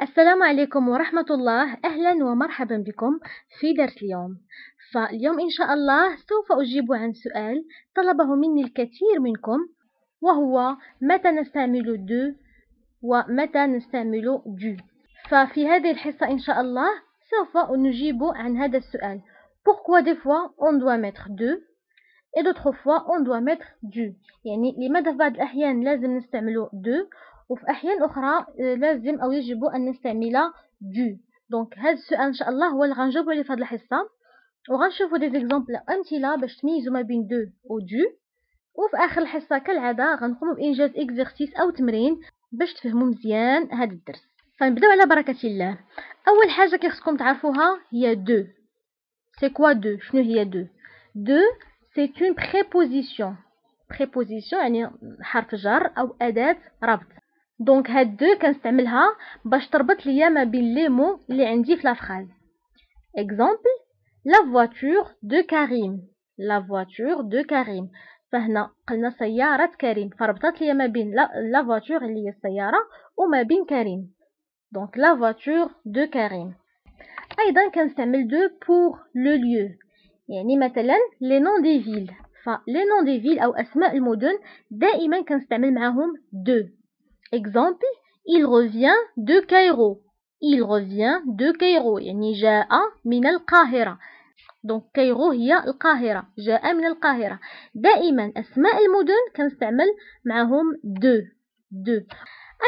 السلام عليكم ورحمة الله. أهلا ومرحبا بكم في درس اليوم. فاليوم إن شاء الله سوف أجيب عن سؤال طلبه مني الكثير منكم، وهو متى نستعمل دو ومتى نستعمل دو. ففي هذه الحصة إن شاء الله سوف نجيب عن هذا السؤال. Pourquoi des fois on doit mettre de et d'autres fois on doit mettre du؟ يعني لماذا في بعض الأحيان لازم نستعمل de وفي أحيان أخرى لازم أو يجب أن نستعمل du. دونك هذا السؤال إن شاء الله هو اللي غنجاوبو عليه في هذه الحصة، وغنشوفو دي زيكزامبل أمثلة باش تميزو ما بين دو و du. وفي آخر الحصة كالعادة غنقومو بإنجاز إكزرسيس أو تمرين باش تفهمو مزيان هذا الدرس. فنبداو على بركة الله. أول حاجة كيخصكم تعرفوها هي دو. سي كوا دو؟ شنو هي دو؟ دو c'est une préposition. préposition يعني حرف جر أو أداة ربط. دونك هاد دو كنستعملها باش تربط ليا ما بين لي مو اللي عندي في لا فراز. exemple la voiture de Karim. la voiture de Karim. فهنا قلنا سيارة كريم، فربطت ليا ما بين la voiture اللي هي السيارة وما بين كريم. دونك la voiture de Karim. أيضا كنستعمل دو pour le lieu. يعني مثلا les noms des villes. les noms des villes أو أسماء المدن دائما كنستعمل معهم de. exemple il revient de Cairo. il revient de Cairo يعني جاء من القاهرة. donc كايرو هي القاهرة، جاء من القاهرة. دائما أسماء المدن كنستعمل معهم de.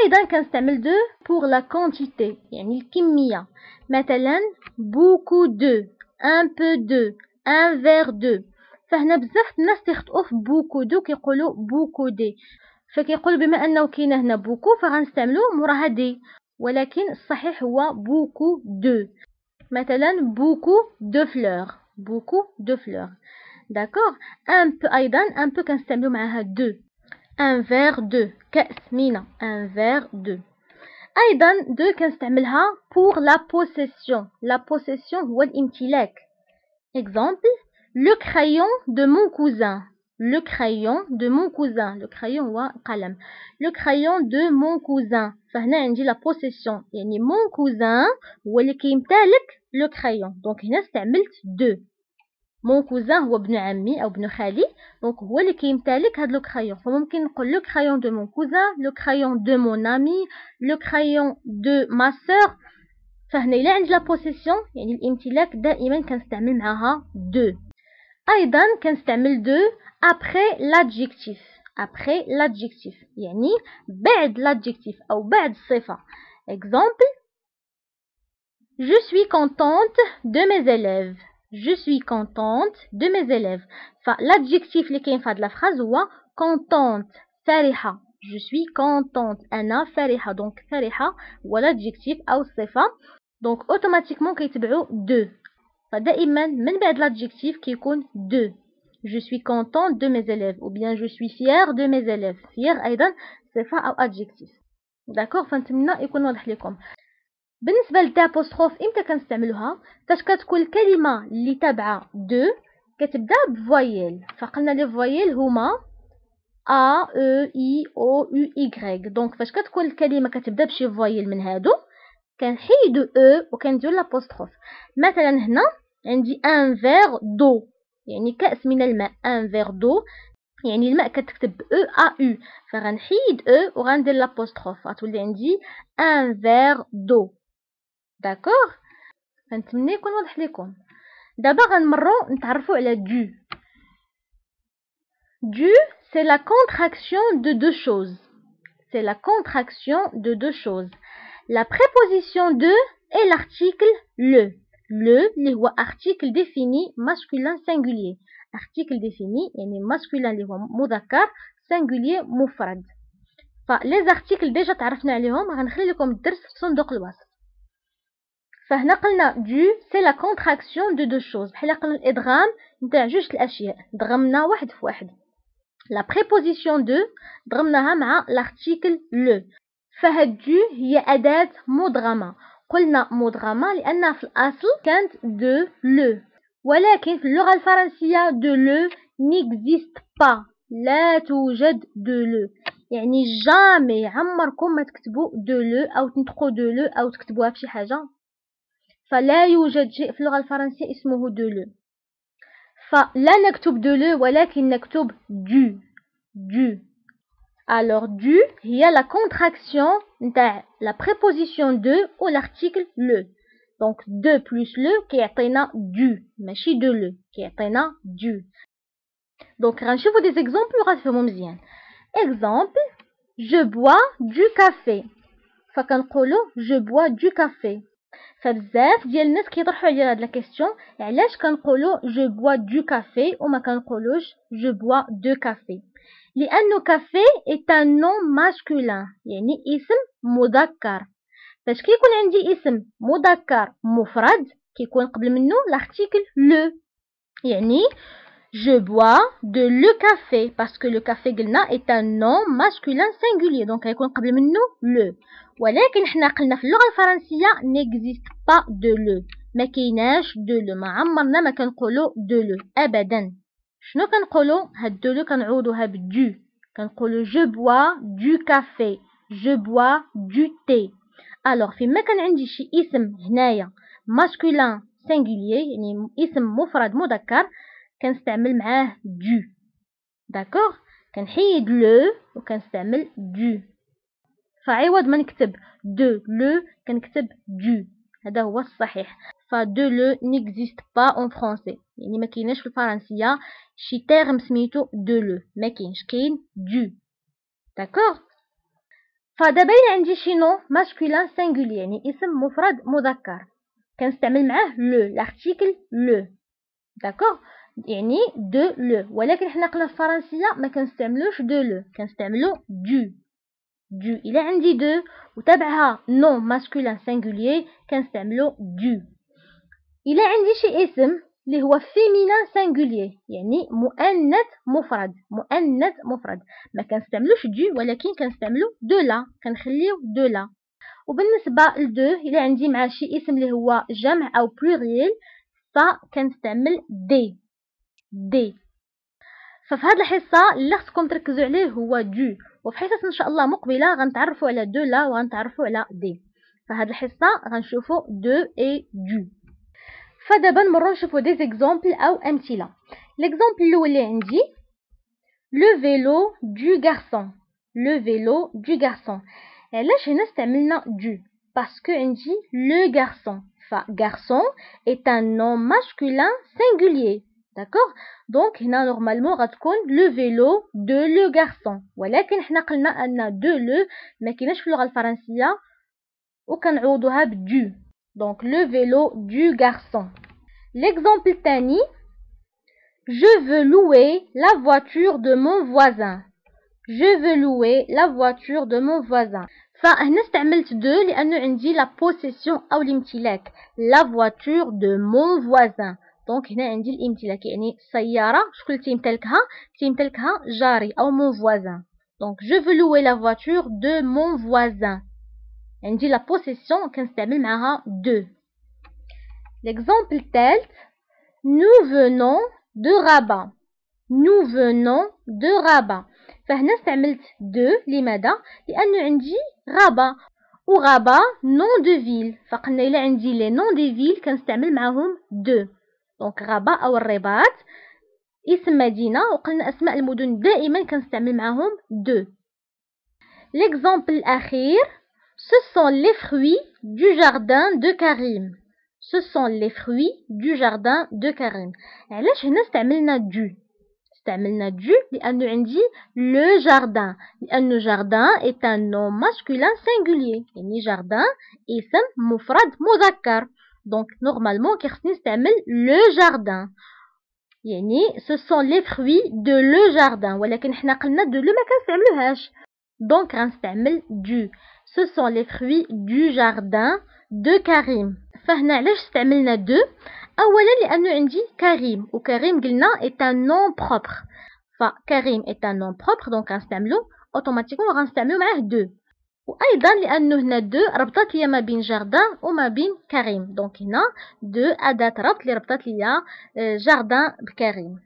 أيضا كنستعمل de pour la quantité يعني الكمية. مثلا beaucoup de، un peu de، un verre de. فهنا بزاف الناس تخطئوا في بوكو دو كيقولوا بوكو دي، فكيقولوا بما انه كاينه هنا بوكو فغنستعملوا موراها دي، ولكن الصحيح هو بوكو دو. مثلا بوكو دو فلور، بوكو دو فلور. داكوغ. ان بو ايضا ان بو كنستعملوا معاها دو. ان فير دو، كأس مينا، ان فير دو. ايضا دو كنستعملها pour la possession. la possession هو الامتلاك. exemple le crayon de mon cousin. le crayon de mon cousin. le crayon هو قلم. le crayon de mon cousin. فهنا عندي la possession يعني mon cousin هو اللي كيمتلك le crayon. دونك هنا استعملت de. mon cousin هو ابن عمي أو ابن خالي، دونك هو اللي كيمتلك هاد لو crayon. فممكن نقول le crayon de mon cousin، le crayon de mon ami، le crayon de ma sœur. فهنا إلا عندي la possession يعني الامتلاك دائما كنستعمل معاها de. أيضا كنستعمل de après l'adjectif. après l'adjectif يعني بعد l'adjectif أو بعد الصفة. exemple je suis contente de mes élèves. je suis contente de mes élèves. فالadjectif اللي كاين في هاد الفراز هو contente، فرحة. je suis contente، أنا فرحة. دونك فرحة هو l'adjectif أو الصفة، دونك automatiquement كيتبعو de. فدائما من بعد l'adjectif كيكون de. je suis contente de mes élèves ou bien je suis fière de mes élèves. fière أيضا صفة أو adjectif. داكوغ. فنتمنى يكون واضح لكم. بالنسبة للدابوستروف امتى كنستعملوها؟ فاش كتكون الكلمة اللي تابعة دو كتبدا بفويل. فقلنا لي فويل هما ا او اي او يو اي. دونك فاش كتكون الكلمة كتبدا بشي فويل من هادو كنحيدو او وكنديرو لابوستروف. مثلا هنا عندي ان فير دو يعني كأس من الماء. ان فير دو يعني الماء كتكتب او ا يو، فغنحيد او وغندير لابوستروف غتولي عندي ان فير دو. داكوغ. فنتمنى يكون واضح لكم. دابا غنمرو نتعرفو على دو. دو c'est la contraction de deux choses. c'est la contraction de deux choses. la préposition de est l'article le. le اللي هو article défini masculin singulier. article défini يعني masculin اللي هو مذكر، singulier مفرد. فلي زارتيكل ديجا تعرفنا عليهم، غنخلي لكم الدرس في صندوق الوصف. فهنا قلنا du c'est la contraction de deux choses، بحال قلنا الادغام نتاع جوج الاشياء، ضغمنا واحد في واحد. la préposition de ضغمناها مع l'article le. فهاد du هي أداة مدغمة. قلنا مدغمة لأنها في الأصل كانت de le، ولكن في اللغة الفرنسية de le n'existe pas، لا توجد de le. يعني جامي عمركم ما تكتبوا دو لو أو تنطقوا دو لو أو تكتبوها في شي حاجة. فلا يوجد شيء في اللغة الفرنسية اسمه دو لو. فلا نكتب دو لو ولكن نكتب دو. Alors du هي la contraction نتاع la préposition de ou l'article le. Donc de plus le كيعطينا du ماشي de le كيعطينا du. Donc غنشوفوا des exemples وغتفهموا مزيان. Exemple je bois du café. فكنقولوا je bois du café. فبزاف ديال الناس كيطرحوا عليا هاد لا كيسيون علاش كنقولوا je bois du café وما كنقولوش je bois de café. لأنه كافي est un nom masculin يعني اسم مذكر. فاش كيكون عندي اسم مذكر مفرد كيكون قبل منه l'article le. يعني je bois de le café parce que le café قلنا est un nom masculin singulier donc كيكون قبل منه le. ولكن حنا قلنا في اللغة الفرنسية n'existe pas de le ما كايناش de le ما عمرنا ما كنقولوا de le أبدا. شنو كنقولوا هاد دو لو كنعوضوها بدو كنقولوا je bois du café je bois du thé. alors فيما كان عندي شي اسم هنايا masculin singulier يعني اسم مفرد مذكر كنستعمل معاه du. داكوغ كنحيد لو وكنستعمل du. فعوض ما نكتب دو لو كنكتب du. هذا هو الصحيح. فدو لو n'existe pas en français يعني ما كايناش في الفرنسيه شي تيرم سميتو دو لو ما كاينش كاين دو. داكوغ فدابا عندي شي نو ماسكولين سينغولي يعني اسم مفرد مذكر كنستعمل معاه لو لارتيكل لو. داكوغ يعني دو لو ولكن حنا قلنا في الفرنسيه ما كنستعملوش دو لو كنستعملو دو. الا عندي دو وتابعها نو ماسكولين سينغولي كنستعملو دو. إلا عندي شي اسم اللي هو féminin singulier يعني مؤنث مفرد ما كنستعملوش دو ولكن كنستعملو دو لا كنخليو دو لا. وبالنسبة لدو إلا عندي مع شي اسم اللي هو جمع أو بلوريال فكنستعمل دي. ففي هاد الحصة اللي خصكم تركزوا عليه هو دو وفي حصص إن شاء الله مقبلة غنتعرفوا على دو لا وغنتعرفوا على دي. فهاد الحصة غنشوفوا دو اي دو. فدابا نمرو نشوفو دي زيكزامبل او امثله. ليكزامبل الاول اللي عندي لو فيلو دو غارسون. علاش هنا استعملنا دو باسكو عندي لو غارسون. ف غارسون est un nom masculin singulier. داكوغ دونك هنا نورمالمون غتكون لو فيلو دو لو غارسون ولكن حنا قلنا ان دو لو ما كايناش في اللغه الفرنسيه وكنعوضوها بدو. Donc le vélo du garçon. L'exemple tani, je veux louer la voiture de mon voisin. Je veux louer la voiture de mon voisin. فهنا استعملت دو لأنه عندي la possession أو الامتلاك. La voiture de mon voisin. Donc هنا عندي الامتلاك يعني السيارة شكون تيمتلكها جاري أو mon voisin. Donc je veux louer la voiture de mon voisin. عندي la possession كنستعمل معها de. L'exemple الثالث nous venons de Rabat. فهنا استعملت de لماذا؟ لأنه عندي غابة وغابة nom de ville. فقلنا إلا عندي les noms des villes كنستعمل معهم de. donc غابة أو الرباط اسم مدينة وقلنا أسماء المدن دائما كنستعمل معهم de. L'exemple الأخير ce sont les fruits du jardin de Karim. Ce sont les fruits du jardin de Karim. علاش هنا استعملنا du لأنه عندي le jardin لأنه jardin est un nom masculin singulier يعني jardin اسم مفرد مذكر donc normalement كيخصني نستعمل le jardin يعني ce sont les fruits de le jardin ولكن حنا قلنا de le ما كنستعملوهاش donc غنستعمل du. Ce sont les fruits du jardin de Karim. فهنا علاش استعملنا دو؟ اولا لانه عندي كريم وكريم قلنا est un nom propre. فكريم est un nom propre donc غنستعملو اوتوماتيكمون غنستعملو معاه دو. وايضا لانه هنا دو ربطت ليا ما بين جاردان وما بين كريم دونك هنا دو اداه ربط اللي ربطت ليا جاردان بكريم.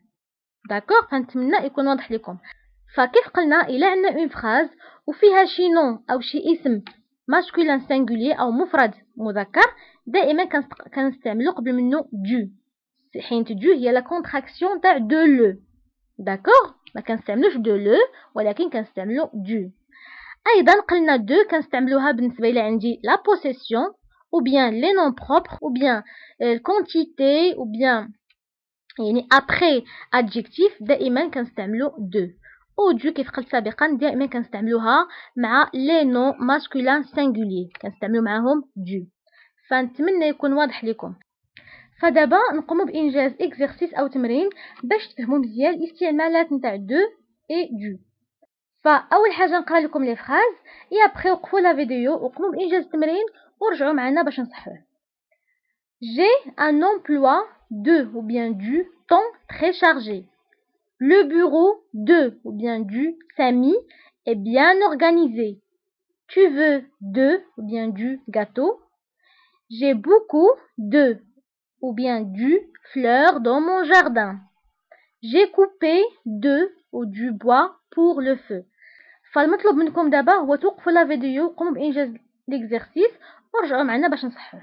داكوغ فنتمنى يكون واضح لكم. فكيف قلنا إلا عندنا اون فراز وفيها شي نون أو شي اسم ماسكولين سينغولي أو مفرد مذكر، دائما كنستعملو قبل منه دو، حيت دو هي لا كونتراكسيون تاع دو لو. داكوغ، ما كنستعملوش دو لو ولكن كنستعملو دو. ايضا قلنا دو كنستعملوها بالنسبه الى عندي لا بوسيسيون ou bien les noms propres ou bien quantité ou bien يعني après adjectif دائما كنستعملو دو. او دو كيف قلت سابقا دائما كنستعملوها مع les noms masculins singuliers، كنستعملو معاهم دو. فنتمنى يكون واضح لكم. فدابا نقوموا بانجاز اكزرسيس او تمرين باش تفهموا مزيان الاستعمالات نتاع دو اي دو. فاول حاجه نقرا لكم لي فراز اي ابري وقفوا لا فيديو وقوموا بانجاز التمرين ورجعوا معنا باش نصحوه. J'ai un emploi de ou bien du temps très chargé. Le bureau de ou bien du Samy est bien organisé. Tu veux de ou bien du gâteau. J'ai beaucoup de ou bien du fleurs dans mon jardin. J'ai coupé de ou du bois pour le feu. فالمطلوب منكم دابا هو توقفوا لا فيديو وقوموا بانجاز ليكزرسيس ورجعوا معنا باش نصحوه.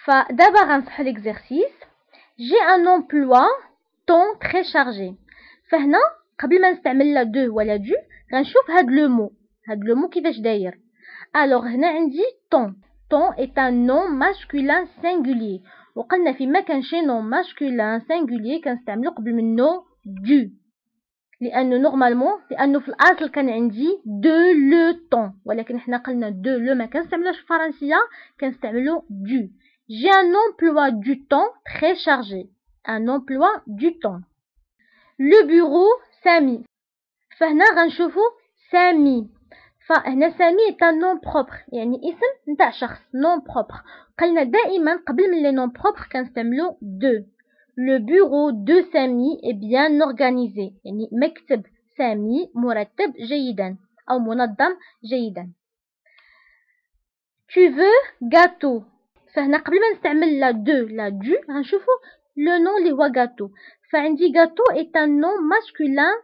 فدابا غنصحوا ليكزرسيس. جي ان امبلوا طون تري شارجي. فهنا قبل ما نستعمل لا دو ولا دو غنشوف هاد لو مو كيفاش داير. الوغ هنا عندي طون est un nom masculin singulier، وقلنا فيما كان شي نون ماسكولين سينغولي كنستعملو قبل منه دو، لانه في الاصل كان عندي دو لو طون، ولكن حنا قلنا دو لو ما كنستعملوش في الفرنسيه، كنستعملو دو. جي ان امبلوا دو طون تري شارجي، ان امبلوا دو طون. لو بيرو سامي، فهنا غنشوفو سامي، فهنا سامي est un nom propre، يعني اسم نتاع شخص nom propre. قلنا دائما قبل من لي نون بروبر كنستعملو دو. Le bureau de Samy est bien organisé، يعني مكتب سامي مرتب جيدا أو منظم جيدا. Tu veux gâteau، فهنا قبل ما نستعمل لا دو غنشوفو لو نون اللي هو gâteau. فعندي gâteau est un nom masculin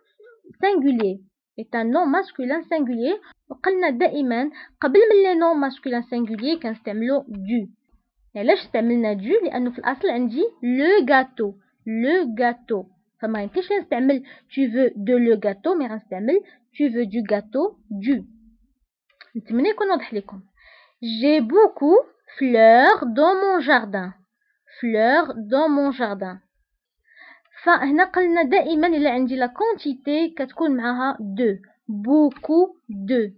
singulier، est un nom masculin singulier. وقلنا دائما قبل من لي نون ماسكولين سينغولي كنستعملو دو. علاش استعملنا دو؟ لانه في الاصل عندي لو غاتو، فما يمكنش نستعمل tu veux de le gâteau، مي غنستعمل tu veux du gâteau دو. نتمنى يكون واضح لكم. j'ai beaucoup fleurs dans mon jardin. فهنا قلنا دائما الا عندي لا كونتيتي كتكون معاها دو، beaucoup de.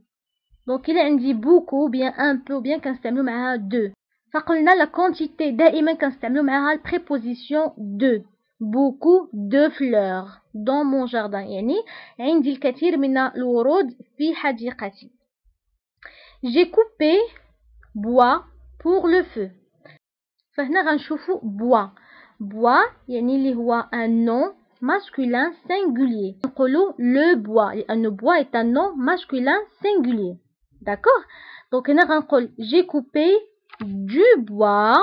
دونك الا عندي beaucoup bien un peu bien كنستعملو معاها دو. فقلنا لا كونتيتي دائما كنستعملو معاها البريبوزيسيون دو. beaucoup de fleurs dans mon jardin، يعني عندي الكثير من الورود في حديقتي. j'ai coupé bois pour le feu. فهنا غنشوفو bois يعني اللي هو un nom masculin singulier. نقولو le bois لأنه bois est un nom masculin singulier. D'accord? Donc هنا غنقول j'ai coupé du bois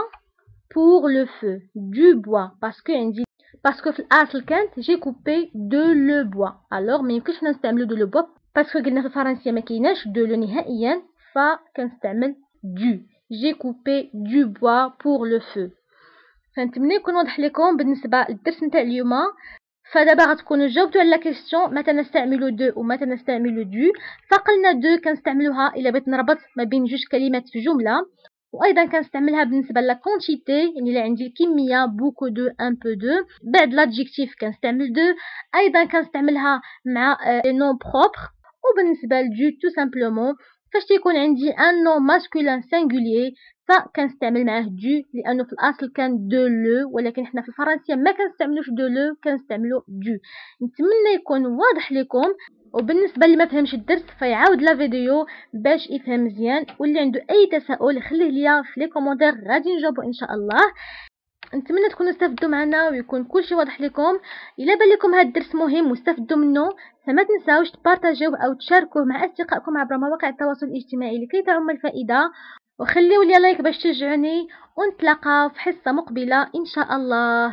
pour le feu. Du bois parce que في الأصل كانت j'ai coupé de le bois. alors ما يمكنش نستعملو de le bois parce que قلنا في الفرنسية ما كايناش de le نهائيا، فكنستعمل du. j'ai coupé du bois pour le feu. فنتمنى يكون واضح لكم بالنسبه للدرس نتاع اليوم. فدابا غتكونوا جاوبتوا على لا كيسيون متى نستعملوا دو ومتى نستعملوا دو. فقلنا دو كنستعملوها الا بغيت نربط ما بين جوج كلمات في جمله، وايضا كنستعملها بالنسبه لا كونتيتي، يعني الا عندي الكميه بوكو دو ان بو دو. بعد لادجيكتيف كنستعمل دو، ايضا كنستعملها مع لي نون بروبر. وبالنسبه لدو تو سامبلومون فاش تيكون عندي ان نون ماسكولين سينغوليي فكنستعمل معاه دو، لانه في الاصل كان دو لو، ولكن حنا في الفرنسيه ما كنستعملوش دو لو، كنستعملو دو. نتمنى يكون واضح لكم. وبالنسبه اللي ما فهمش الدرس فيعاود لا فيديو باش يفهم مزيان، واللي عنده اي تساؤل خليه ليا في لي كومونتير غادي نجاوبو ان شاء الله. نتمنى تكونوا استفدتوا معنا ويكون كلشي واضح لكم. الا بان لكم هذا الدرس مهم واستفدوا منه فما تنساوش تبارطاجيوه او تشاركوه مع اصدقائكم عبر مواقع التواصل الاجتماعي لكي تعم الفائده، وخليوا لي لايك باش تشجعوني، ونتلاقاو في حصه مقبله ان شاء الله.